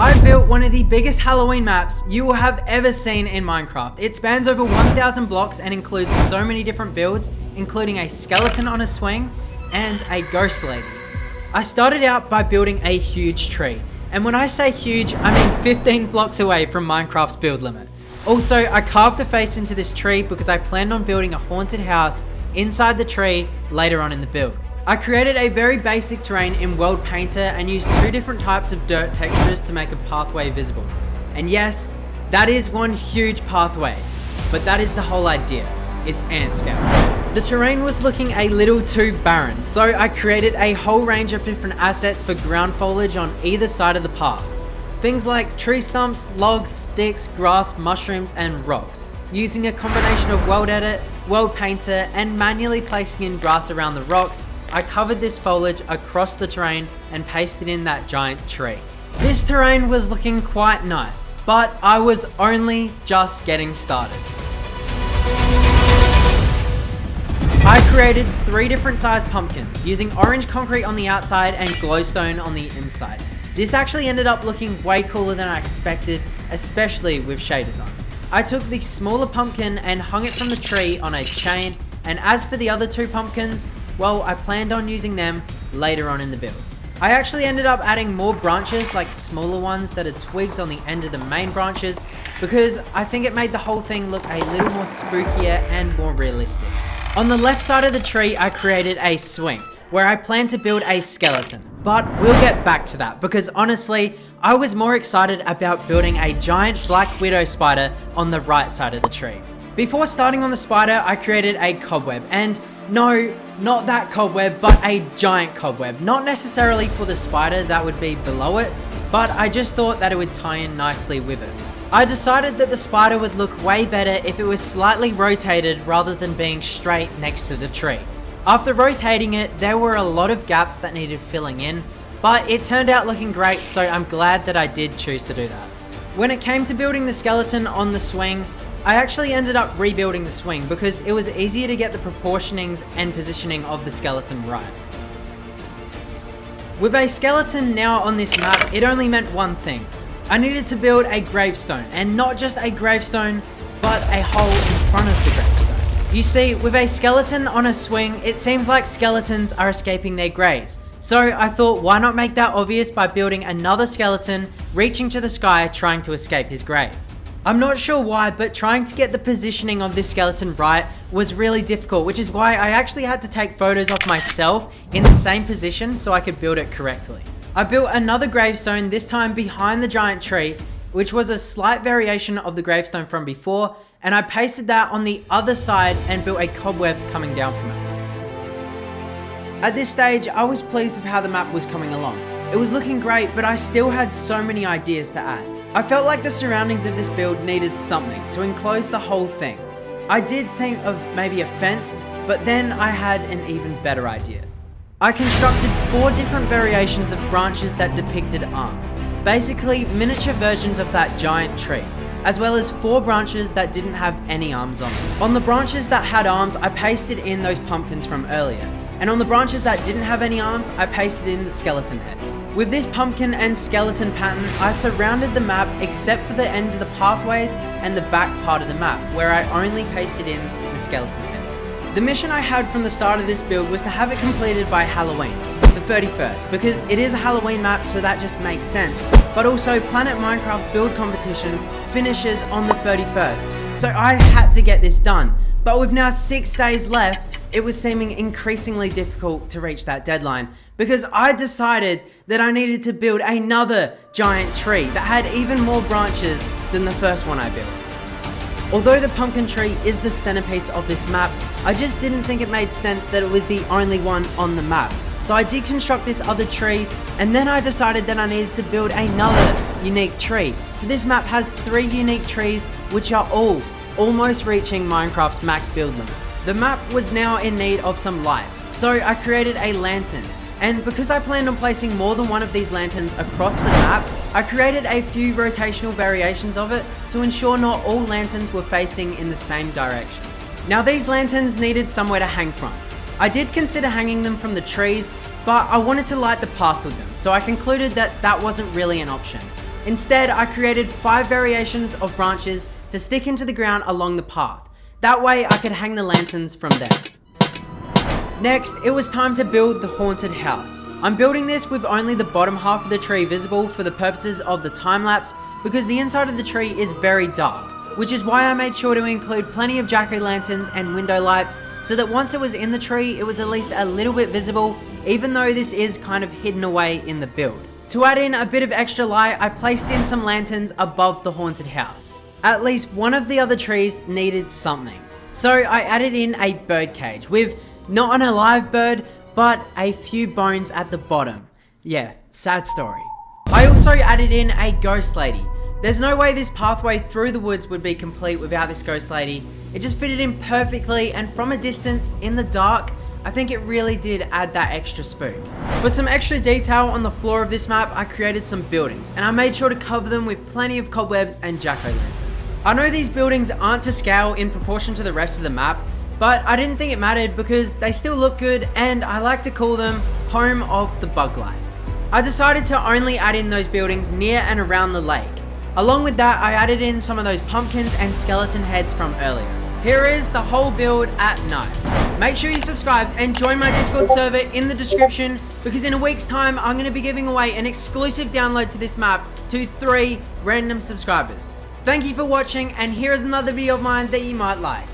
I built one of the biggest Halloween maps you will have ever seen in Minecraft. It spans over 1,000 blocks and includes so many different builds, including a skeleton on a swing and a ghost lady. I started out by building a huge tree, and when I say huge, I mean 15 blocks away from Minecraft's build limit. Also, I carved a face into this tree because I planned on building a haunted house inside the tree later on in the build. I created a very basic terrain in World Painter and used two different types of dirt textures to make a pathway visible. And yes, that is one huge pathway, but that is the whole idea. It's ant scale. The terrain was looking a little too barren, so I created a whole range of different assets for ground foliage on either side of the path. Things like tree stumps, logs, sticks, grass, mushrooms, and rocks. Using a combination of World Edit, World Painter, and manually placing in grass around the rocks, I covered this foliage across the terrain and pasted in that giant tree. This terrain was looking quite nice, but I was only just getting started. I created 3 different sized pumpkins using orange concrete on the outside and glowstone on the inside. This actually ended up looking way cooler than I expected, especially with shaders on. I took the smaller pumpkin and hung it from the tree on a chain, and as for the other 2 pumpkins, well, I planned on using them later on in the build. I actually ended up adding more branches, like smaller ones that are twigs on the end of the main branches, because I think it made the whole thing look a little more spookier and more realistic. On the left side of the tree, I created a swing, where I plan to build a skeleton. But we'll get back to that, because honestly, I was more excited about building a giant black widow spider on the right side of the tree. Before starting on the spider, I created a cobweb, and no, not that cobweb, but a giant cobweb. Not necessarily for the spider, that would be below it, but I just thought that it would tie in nicely with it. I decided that the spider would look way better if it was slightly rotated rather than being straight next to the tree. After rotating it, there were a lot of gaps that needed filling in, but it turned out looking great, so I'm glad that I did choose to do that. When it came to building the skeleton on the swing, I actually ended up rebuilding the swing because it was easier to get the proportionings and positioning of the skeleton right. With a skeleton now on this map, it only meant one thing. I needed to build a gravestone, and not just a gravestone, but a hole in front of the gravestone. You see, with a skeleton on a swing, it seems like skeletons are escaping their graves. So I thought, why not make that obvious by building another skeleton reaching to the sky trying to escape his grave. I'm not sure why, but trying to get the positioning of this skeleton right was really difficult, which is why I actually had to take photos of myself in the same position so I could build it correctly. I built another gravestone, this time behind the giant tree, which was a slight variation of the gravestone from before, and I pasted that on the other side and built a cobweb coming down from it. At this stage, I was pleased with how the map was coming along. It was looking great, but I still had so many ideas to add. I felt like the surroundings of this build needed something to enclose the whole thing. I did think of maybe a fence, but then I had an even better idea. I constructed 4 different variations of branches that depicted arms, basically miniature versions of that giant tree, as well as 4 branches that didn't have any arms on them. On the branches that had arms, I pasted in those pumpkins from earlier, and on the branches that didn't have any arms, I pasted in the skeleton heads. With this pumpkin and skeleton pattern, I surrounded the map except for the ends of the pathways and the back part of the map, where I only pasted in the skeleton heads. The mission I had from the start of this build was to have it completed by Halloween, the 31st, because it is a Halloween map, so that just makes sense. But also, Planet Minecraft's build competition finishes on the 31st, so I had to get this done. But with now 6 days left, it was seeming increasingly difficult to reach that deadline, because I decided that I needed to build another giant tree that had even more branches than the first one I built. Although the pumpkin tree is the centerpiece of this map, I just didn't think it made sense that it was the only one on the map. So I did construct this other tree, and then I decided that I needed to build another unique tree. So this map has 3 unique trees, which are all almost reaching Minecraft's max build limit. The map was now in need of some lights, so I created a lantern. And because I planned on placing more than one of these lanterns across the map, I created a few rotational variations of it to ensure not all lanterns were facing in the same direction. Now these lanterns needed somewhere to hang from. I did consider hanging them from the trees, but I wanted to light the path with them, so I concluded that that wasn't really an option. Instead, I created 5 variations of branches to stick into the ground along the path. That way I could hang the lanterns from there. Next, it was time to build the haunted house. I'm building this with only the bottom half of the tree visible for the purposes of the time lapse because the inside of the tree is very dark, which is why I made sure to include plenty of jack-o'-lanterns and window lights so that once it was in the tree, it was at least a little bit visible, even though this is kind of hidden away in the build. To add in a bit of extra light, I placed in some lanterns above the haunted house. At least one of the other trees needed something. So I added in a bird cage with not an alive bird, but a few bones at the bottom. Yeah, sad story. I also added in a ghost lady. There's no way this pathway through the woods would be complete without this ghost lady. It just fitted in perfectly, and from a distance, in the dark, I think it really did add that extra spook. For some extra detail on the floor of this map, I created some buildings, and I made sure to cover them with plenty of cobwebs and jack-o'-lanterns. I know these buildings aren't to scale in proportion to the rest of the map, but I didn't think it mattered because they still look good and I like to call them home of the bug life. I decided to only add in those buildings near and around the lake. Along with that, I added in some of those pumpkins and skeleton heads from earlier. Here is the whole build at night. Make sure you subscribe and join my Discord server in the description because in a week's time, I'm going to be giving away an exclusive download to this map to 3 random subscribers. Thank you for watching, and here is another video of mine that you might like.